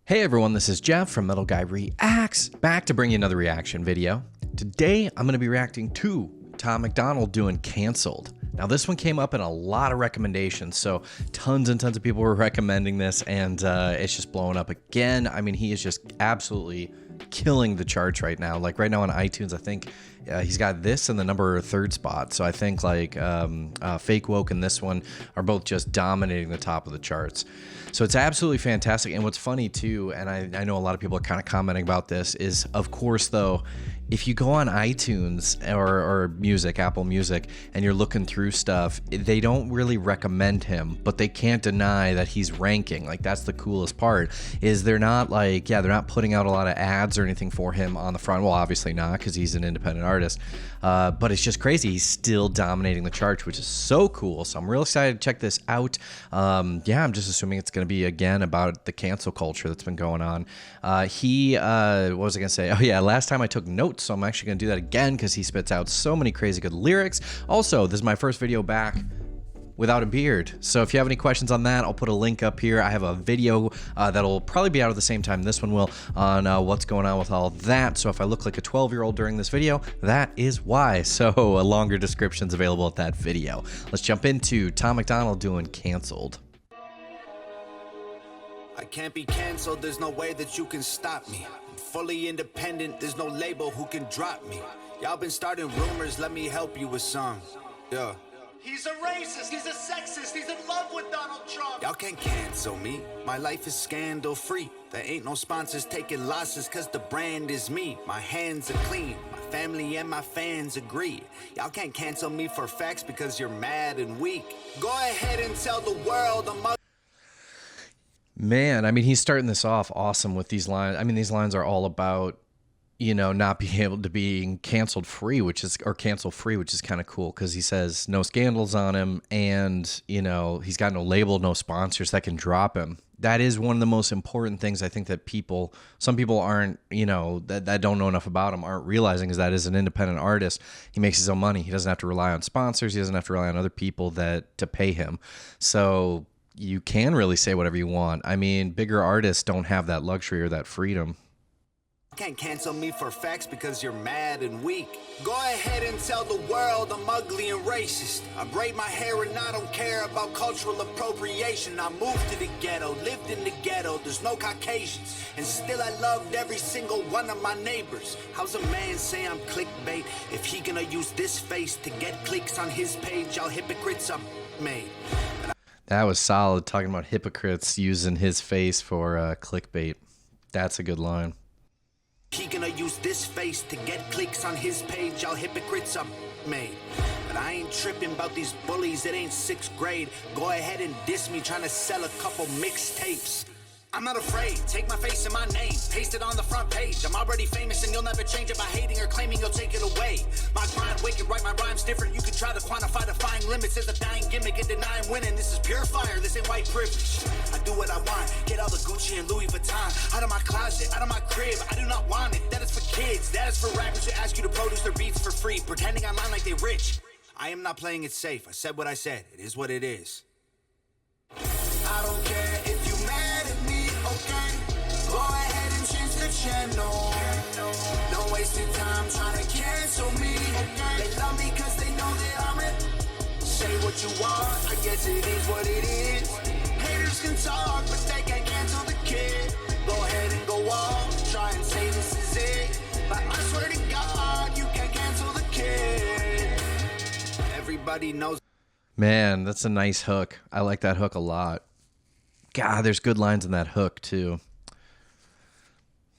Hey everyone, this is Jeff from Metal Guy Reacts, back to bring you another reaction video. Today, I'm going to be reacting to Tom MacDonald doing Cancelled. Now this one came up in a lot of recommendations, so tons and tons of people were recommending this, and it's just blowing up again. I mean, he is just absolutely killing the charts right now. Like right now on iTunes, I think he's got this in the number 3rd spot. So I think like Fake Woke and this one are both just dominating the top of the charts. So it's absolutely fantastic. And what's funny too, and I know a lot of people are kind of commenting about this, is of course though, if you go on iTunes or Music, Apple Music, and you're looking through stuff, they don't really recommend him, but they can't deny that he's ranking. Like that's the coolest part, is they're not like, yeah, they're not putting out a lot of ads or anything for him on the front. Well, obviously not, because he's an independent artist. But it's just crazy. He's still dominating the charts, which is so cool. So I'm real excited to check this out. Yeah, I'm just assuming it's going to be, again, about the cancel culture that's been going on. What was I going to say? Oh, yeah, last time I took notes, so I'm actually going to do that again because he spits out so many crazy good lyrics. Also, this is my first video back without a beard. So if you have any questions on that, I'll put a link up here. I have a video that'll probably be out at the same time this one will on what's going on with all that. So if I look like a 12-year-old during this video, that is why. So a longer description's available at that video. Let's jump into Tom MacDonald doing Cancelled. I can't be canceled, there's no way that you can stop me. I'm fully independent, there's no label who can drop me. Y'all been starting rumors, let me help you with some. Yeah. He's a racist, he's a sexist, he's in love with Donald Trump. Y'all can't cancel me, my life is scandal free. There ain't no sponsors taking losses cause the brand is me. My hands are clean, my family and my fans agree. Y'all can't cancel me for facts because you're mad and weak. Go ahead and tell the world I'm a Man, I mean, he's starting this off awesome with these lines. I mean, these lines are all about, you know, not being able to be canceled free, or cancel free, which is kind of cool because he says no scandals on him, and, you know, he's got no label, no sponsors that can drop him. That is one of the most important things I think that some people aren't, you know, that don't know enough about him aren't realizing, is that as an independent artist, he makes his own money. He doesn't have to rely on sponsors. He doesn't have to rely on other people to pay him. So you can really say whatever you want. I mean, bigger artists don't have that luxury or that freedom. Can't cancel me for facts because you're mad and weak. Go ahead and tell the world I'm ugly and racist. I braid my hair and I don't care about cultural appropriation. I moved to the ghetto, lived in the ghetto, there's no Caucasians, and still I loved every single one of my neighbors. How's a man say I'm clickbait if he gonna use this face to get clicks on his page? Y'all hypocrites are made. That was solid, talking about hypocrites using his face for clickbait. That's a good line. He gonna use this face to get clicks on his page. Y'all hypocrites are made. But I ain't tripping about these bullies, it ain't 6th grade. Go ahead and diss me trying to sell a couple mixtapes. I'm not afraid, take my face and my name, paste it on the front page. I'm already famous and you'll never change it by hating or claiming you'll take it away. My grind wicked, write my rhymes different. You can try to quantify, defying limits. There's a dying gimmick and denying winning. This is pure fire, this ain't white privilege. I do what I want, get all the Gucci and Louis Vuitton out of my closet, out of my crib. I do not want it, that is for kids. That is for rappers who ask you to produce their beats for free, pretending online like they rich. I am not playing it safe, I said what I said, it is what it is. I don't care if you mad at me, okay? Go ahead and change the channel. Don't waste your time trying to cancel me. They love me cause they know that I'm it. Say what you want, I guess it is what it is. Haters can talk, but they can't cancel the kid. Go ahead and go off, try and say this is it. But I swear to God, you can't cancel the kid. Everybody knows. Man, that's a nice hook. I like that hook a lot. God, there's good lines in that hook, too.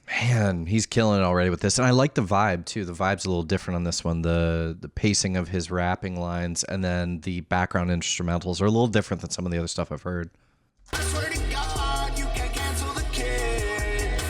Man, he's killing it already with this. And I like the vibe, too. The vibe's a little different on this one. The pacing of his rapping lines and then the background instrumentals are a little different than some of the other stuff I've heard. I swear to God, you can't cancel the kid.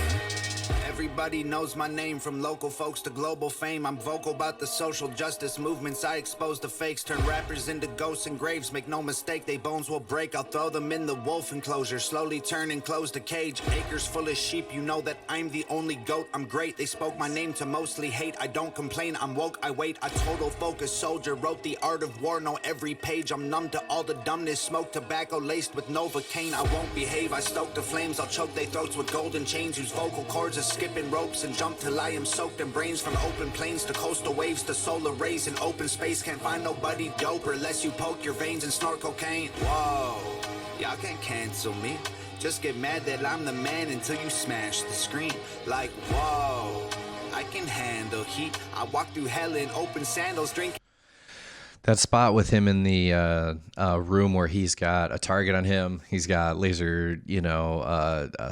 Everybody Everybody knows my name, from local folks to global fame. I'm vocal about the social justice movements. I expose the fakes, turn rappers into ghosts and graves. Make no mistake, they bones will break. I'll throw them in the wolf enclosure, slowly turn and close the cage. Acres full of sheep, you know that I'm the only goat. I'm great, they spoke my name to mostly hate. I don't complain, I'm woke, I wait. A total focus soldier, wrote the art of war, know every page. I'm numb to all the dumbness, smoke tobacco laced with Novocaine. I won't behave, I stoke the flames. I'll choke they throats with golden chains. Use vocal cords as skipping ropes and jump till I am soaked in brains. From open plains to coastal waves to solar rays in open space. Can't find nobody doper unless you poke your veins and snort cocaine. Whoa, y'all can't cancel me. Just get mad that I'm the man until you smash the screen. Like, whoa, I can handle heat. I walk through hell in open sandals, drink. That spot with him in the room where he's got a target on him, he's got laser,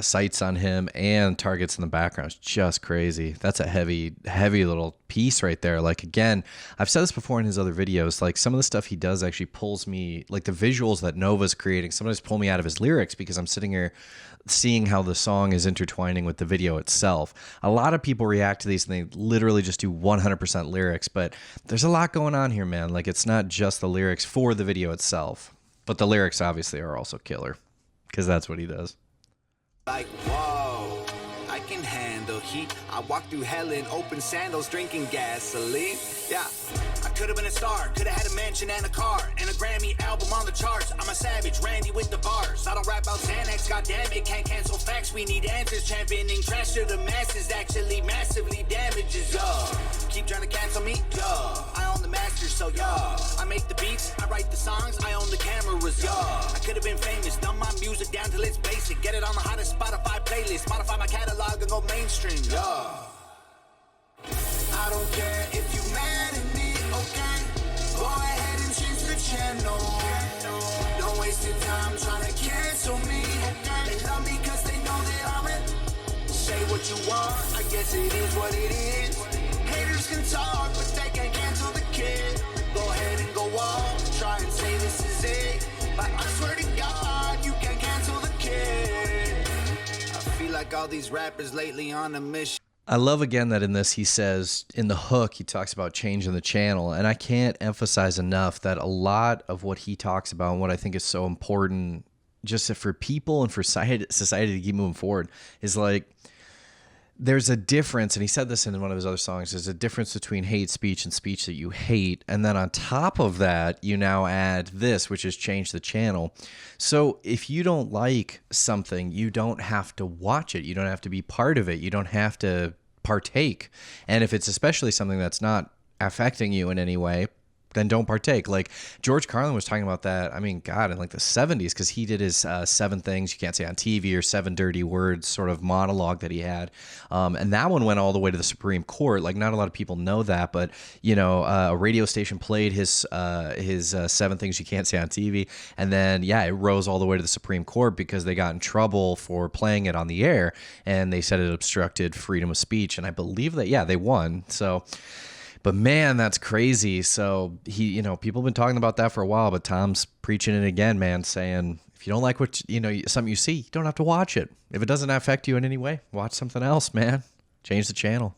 sights on him, and targets in the background is just crazy. That's a heavy little piece right there. Like, again, I've said this before in his other videos, like some of the stuff he does actually pulls me, like the visuals that Nova's creating, sometimes pull me out of his lyrics because I'm sitting here seeing how the song is intertwining with the video itself. A lot of people react to these and they literally just do 100% lyrics, but there's a lot going on here, man. Like, it's not just the lyrics for the video itself, but the lyrics obviously are also killer because that's what he does. Like, whoa, I can handle heat. I walk through hell in open sandals, drinking gasoline. Yeah, I could have been a star, could have had a mansion and a car, and a Grammy album on the charts. I'm a savage, Randy with the bars. I don't rap about Xanax, goddamn it, can't cancel facts. We need answers, championing trash to the masses actually massively damages, yeah. Keep trying to cancel me, yeah. I own the masters, so yeah. I make the beats, I write the songs, I own the cameras, yeah. I could have been famous, dumb my music down till it's basic. Get it on the hottest Spotify playlist, modify my catalog and go mainstream, yeah. I don't care if you mad at me, okay? Go ahead and change the channel. Don't waste your time trying to cancel me. They love me cause they know that I'm it. Say what you want, I guess it is what it is. Haters can talk, but they can't cancel the kid. Go ahead and go off, try and say this is it. But I swear to God, you can't cancel the kid. I feel like all these rappers lately on a mission. I love, again, that in this he says, in the hook, he talks about changing the channel. And I can't emphasize enough that a lot of what he talks about and what I think is so important just for people and for society to keep moving forward is like, there's a difference, and he said this in one of his other songs, there's a difference between hate speech and speech that you hate. And then on top of that, you now add this, which is change the channel. So if you don't like something, you don't have to watch it. You don't have to be part of it. You don't have to partake. And if it's especially something that's not affecting you in any way, then don't partake. Like George Carlin was talking about that, I mean, God, in like the 70s, because he did his 7 things you can't say on TV or 7 dirty words sort of monologue that he had. And that one went all the way to the Supreme Court. Like, not a lot of people know that, but, a radio station played his 7 things you can't say on TV. And then, yeah, it rose all the way to the Supreme Court because they got in trouble for playing it on the air. And they said it obstructed freedom of speech. And I believe that, yeah, they won. So... But man, that's crazy. So he, people have been talking about that for a while, but Tom's preaching it again, man, saying if you don't like what, something you see, you don't have to watch it. If it doesn't affect you in any way, watch something else, man. Change the channel.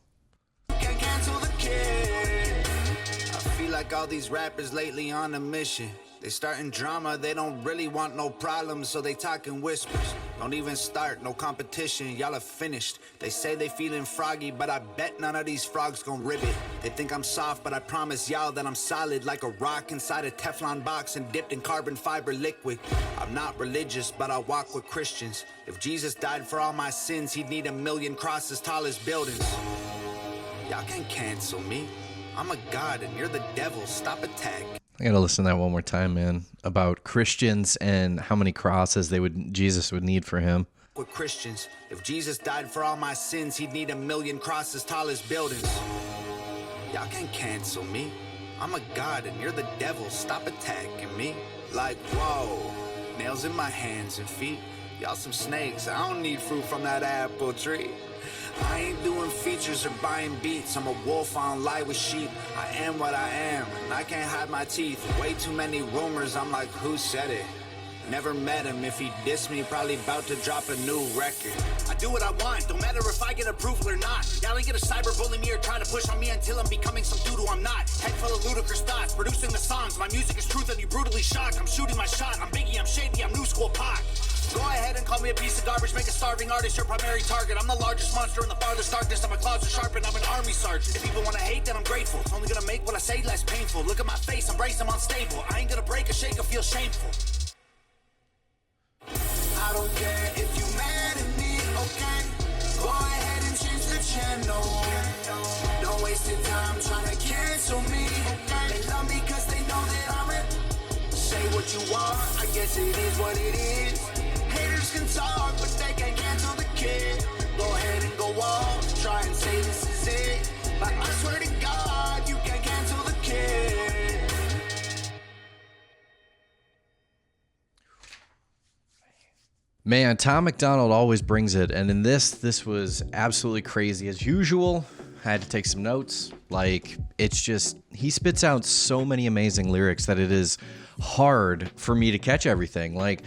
Can't cancel the kid. I feel like all these rappers lately on a mission. They starting drama, they don't really want no problems, so they talk in whispers. Don't even start, no competition, y'all are finished. They say they feeling froggy, but I bet none of these frogs gon' rib it. They think I'm soft, but I promise y'all that I'm solid like a rock inside a Teflon box and dipped in carbon fiber liquid. I'm not religious, but I walk with Christians. If Jesus died for all my sins, he'd need 1,000,000 crosses tall as buildings. Y'all can't cancel me. I'm a god and you're the devil, stop attacking. I gotta listen to that one more time, man, about Christians and how many crosses Jesus would need for him. With Christians, if Jesus died for all my sins, he'd need 1,000,000 crosses tall as buildings. Y'all can't cancel me. I'm a god and you're the devil, stop attacking me. Like, whoa, nails in my hands and feet. Y'all some snakes, I don't need fruit from that apple tree. I ain't doing features or buying beats. I'm a wolf, I don't lie with sheep. I am what I am, and I can't hide my teeth. Way too many rumors, I'm like, who said it? Never met him. If he dissed me, probably about to drop a new record. I do what I want, don't matter if I get approval or not. Y'all ain't gonna cyberbully me or try to push on me until I'm becoming some dude who I'm not. Head full of ludicrous thoughts, producing the songs. My music is truth and you brutally shocked. I'm shooting my shot, I'm Biggie, I'm Shady, I'm new school Pac. Go ahead and call me a piece of garbage, make a starving artist your primary target. I'm the largest monster in the farthest darkness. I'm a closet sharpened, I'm an army sergeant. If people wanna hate, then I'm grateful. It's only gonna make what I say less painful. Look at my face, I'm braced, I'm unstable. I ain't gonna break or shake or feel shameful. I don't care if you mad at me, okay? Go ahead and change the channel. Don't waste your time trying to cancel me. They love me cause they know that I'm it. Say what you want, I guess it is what it is. Haters can talk, but they can't cancel the kid. Go ahead and go off, try and say this is it. But I swear to God, you can't cancel the kid. Man, Tom MacDonald always brings it, and in this was absolutely crazy. As usual, I had to take some notes. Like, it's just, he spits out so many amazing lyrics that it is hard for me to catch everything. Like,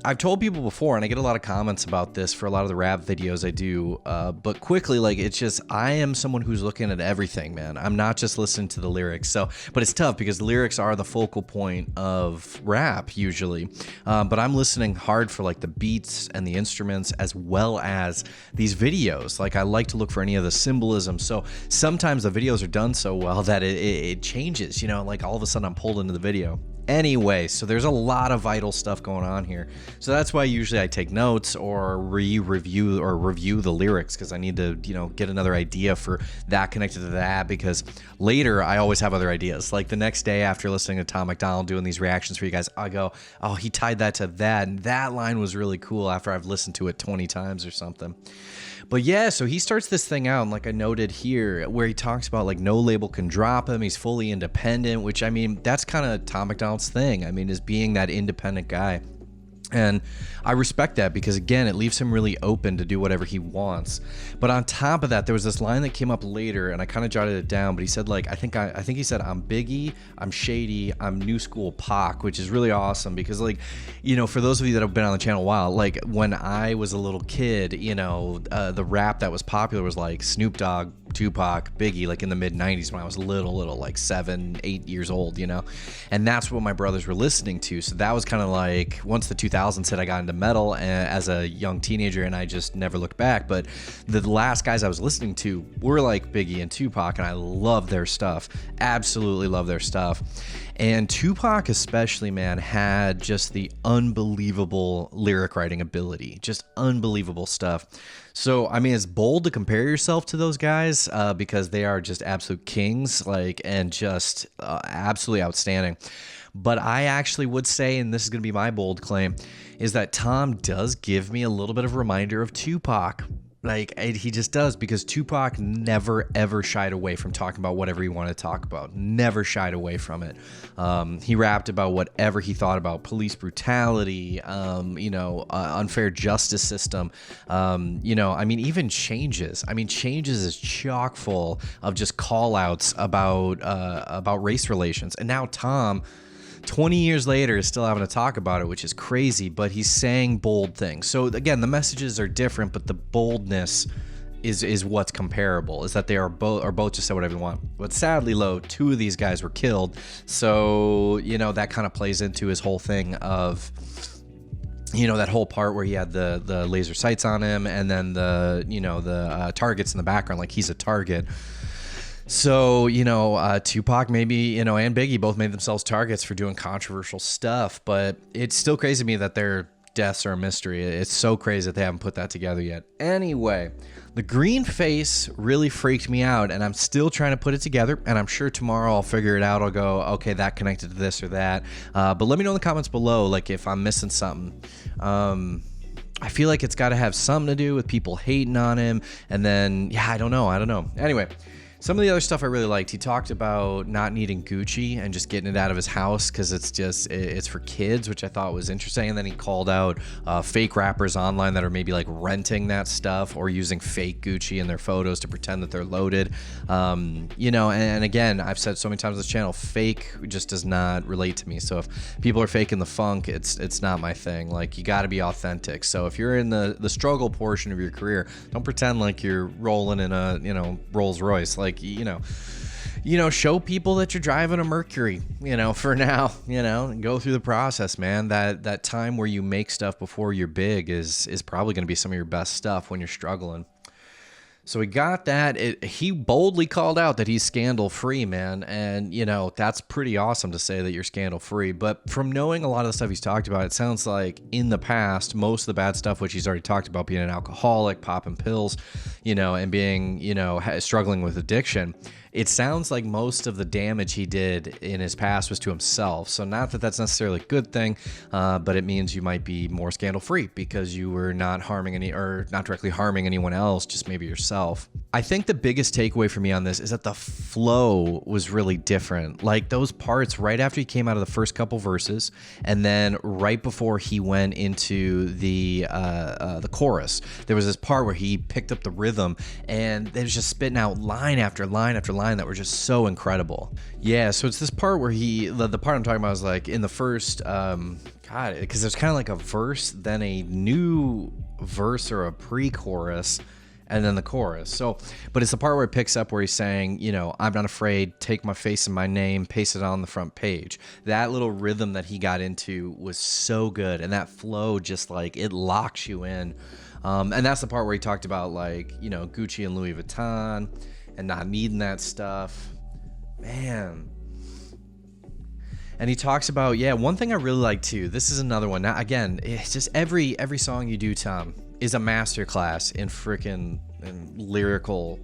I've told people before, and I get a lot of comments about this for a lot of the rap videos I do, but quickly, like, it's just, I am someone who's looking at everything, man. I'm not just listening to the lyrics. So, but it's tough because lyrics are the focal point of rap usually. But I'm listening hard for like the beats and the instruments as well as these videos. Like, I like to look for any of the symbolism. So sometimes the videos are done so well that it changes, you know, like all of a sudden I'm pulled into the video. Anyway, so there's a lot of vital stuff going on here. So that's why usually I take notes or review the lyrics, because I need to, you know, get another idea for that connected to that, because later I always have other ideas. Like the next day after listening to Tom MacDonald doing these reactions for you guys, I go, oh, he tied that to that, and that line was really cool after I've listened to it 20 times or something. But yeah, so he starts this thing out, and like I noted here, where he talks about like no label can drop him. He's fully independent, which I mean, that's kind of Tom MacDonald's thing. I mean, is being that independent guy. And I respect that because, again, it leaves him really open to do whatever he wants. But on top of that, there was this line that came up later, and I kind of jotted it down. But he said, like, I think he said, I'm Biggie, I'm Shady, I'm new school Pac, which is really awesome because, like, you know, for those of you that have been on the channel a while, like when I was a little kid, you know, the rap that was popular was like Snoop Dogg, Tupac, Biggie, like in the mid 90s when I was little, like 7, 8 years old, you know, and that's what my brothers were listening to. So that was kind of like, once the 2000s hit, I got into metal as a young teenager, and I just never looked back. But the last guys I was listening to were like Biggie and Tupac, and I love their stuff, absolutely love their stuff. And Tupac especially, man, had just the unbelievable lyric writing ability, just unbelievable stuff. So, I mean, it's bold to compare yourself to those guys because they are just absolute kings, like, and just absolutely outstanding. But I actually would say, and this is going to be my bold claim, is that Tom does give me a little bit of a reminder of Tupac. Like, he just does, because Tupac never, ever shied away from talking about whatever he wanted to talk about. Never shied away from it. He rapped about whatever he thought about police brutality, you know, unfair justice system. You know, I mean, even Changes. I mean, Changes is chock full of just call outs about race relations. And now Tom, 20 years later, is still having to talk about it, which is crazy, but he's saying bold things. So again, the messages are different, but the boldness is what's comparable, is that they are both just say whatever they want. But sadly, Lo, 2 of these guys were killed. So, you know, that kind of plays into his whole thing of, you know, that whole part where he had the laser sights on him, and then the targets in the background, like he's a target. So, you know, Tupac maybe, you know, and Biggie both made themselves targets for doing controversial stuff, but it's still crazy to me that their deaths are a mystery. It's so crazy that they haven't put that together yet. Anyway, the green face really freaked me out, and I'm still trying to put it together, and I'm sure tomorrow I'll figure it out. I'll go, okay, that connected to this or that. But let me know in the comments below, like, if I'm missing something. I feel like it's got to have something to do with people hating on him, and then, yeah, I don't know. Anyway, Some of the other stuff I really liked, he talked about not needing Gucci and just getting it out of his house because it's for kids, which I thought was interesting. And then he called out fake rappers online that are maybe like renting that stuff or using fake Gucci in their photos to pretend that they're loaded. You know, and again, I've said so many times on this channel, fake just does not relate to me. So if people are faking the funk, it's not my thing. Like, you got to be authentic. So if you're in the struggle portion of your career, don't pretend like you're rolling in a, you know, Rolls Royce. Like, you know, show people that you're driving a Mercury, you know, for now, you know, and go through the process, man. That time where you make stuff before you're big is probably going to be some of your best stuff when you're struggling. So we got that. He boldly called out that he's scandal-free, man. And, you know, that's pretty awesome to say that you're scandal-free. But from knowing a lot of the stuff he's talked about, it sounds like in the past, most of the bad stuff, which he's already talked about, being an alcoholic, popping pills, you know, and being, you know, struggling with addiction, it sounds like most of the damage he did in his past was to himself. So not that that's necessarily a good thing, but it means you might be more scandal-free because you were not harming not directly harming anyone else, just maybe yourself. I think the biggest takeaway for me on this is that the flow was really different. Like those parts right after he came out of the first couple verses, and then right before he went into the chorus, there was this part where he picked up the rhythm, and they was just spitting out line after line after line that were just so incredible. Yeah, so it's this part where the part I'm talking about is like in the first, God, because there's kind of like a verse, then a new verse or a pre-chorus, and then the chorus. So, but it's the part where it picks up where he's saying, you know, I'm not afraid, take my face and my name, paste it on the front page. That little rhythm that he got into was so good, and that flow just like, it locks you in. And that's the part where he talked about like, you know, Gucci and Louis Vuitton and not needing that stuff, man. And he talks about, yeah, one thing I really like too, this is another one. Now, again, it's just every song you do, Tom, is a masterclass in freaking lyrical,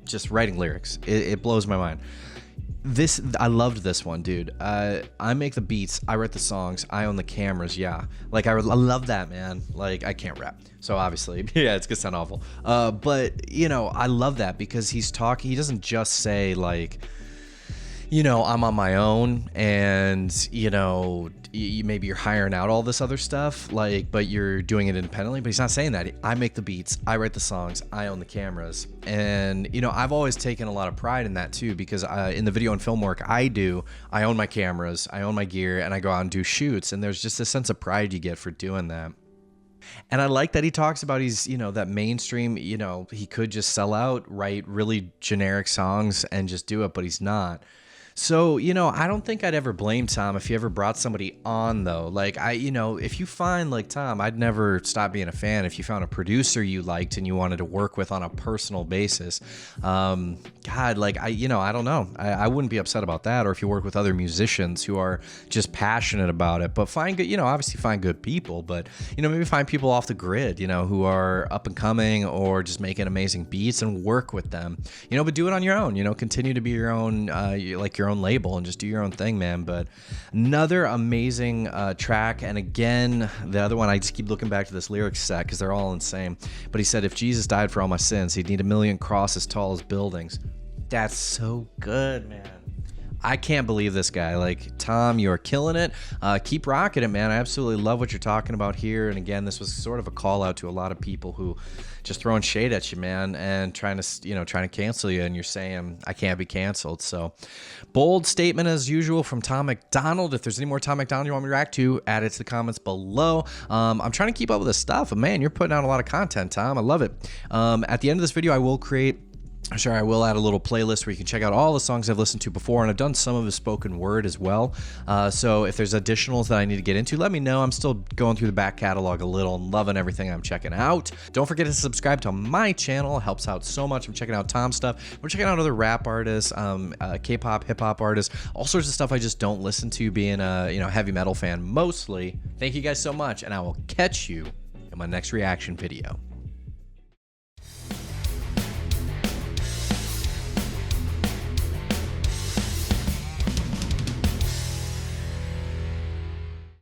just writing lyrics. It blows my mind. I loved this one, dude. I make the beats, I write the songs, I own the cameras. Yeah, like I love that, man. Like, I can't rap, so obviously, yeah, it's gonna sound awful. But you know, I love that because he doesn't just say like, you know, I'm on my own, and you know, maybe you're hiring out all this other stuff, like, but you're doing it independently. But he's not saying that. I make the beats, I write the songs, I own the cameras. And you know, I've always taken a lot of pride in that too, because in the video and film work I own my cameras, I own my gear, and I go out and do shoots, and there's just a sense of pride you get for doing that. And I like that he talks about you know, that mainstream, you know, he could just sell out, write really generic songs and just do it, but he's not. So, you know, I don't think I'd ever blame Tom if he ever brought somebody on, though. Like, you know, if you find, like Tom, I'd never stop being a fan. If you found a producer you liked and you wanted to work with on a personal basis, God, like, you know, I don't know. I wouldn't be upset about that. Or if you work with other musicians who are just passionate about it, but find good, you know, obviously find good people, but, you know, maybe find people off the grid, you know, who are up and coming or just making amazing beats and work with them, you know, but do it on your own, you know, continue to be your own, like your own label and just do your own thing, man. But another amazing track. And again, the other one, I just keep looking back to this lyrics set because they're all insane. But he said, if Jesus died for all my sins, he'd need 1,000,000 crosses tall as buildings. That's so good, man. I can't believe this guy. Like, Tom, you are killing it. Keep rocking it, man. I absolutely love what you're talking about here. And again, this was sort of a call out to a lot of people who just throwing shade at you, man, and trying to cancel you. And you're saying, I can't be canceled. So bold statement as usual from Tom MacDonald. If there's any more Tom MacDonald you want me to react to, add it to the comments below. I'm trying to keep up with this stuff. But man, you're putting out a lot of content, Tom. I love it. At the end of this video, I will add a little playlist where you can check out all the songs I've listened to before, and I've done some of his spoken word as well. So if there's additionals that I need to get into, let me know. I'm still going through the back catalog a little and loving everything I'm checking out. Don't forget to subscribe to my channel. It helps out so much. I'm checking out Tom's stuff. We're checking out other rap artists, K-pop, hip-hop artists, all sorts of stuff I just don't listen to, being a heavy metal fan mostly. Thank you guys so much, and I will catch you in my next reaction video.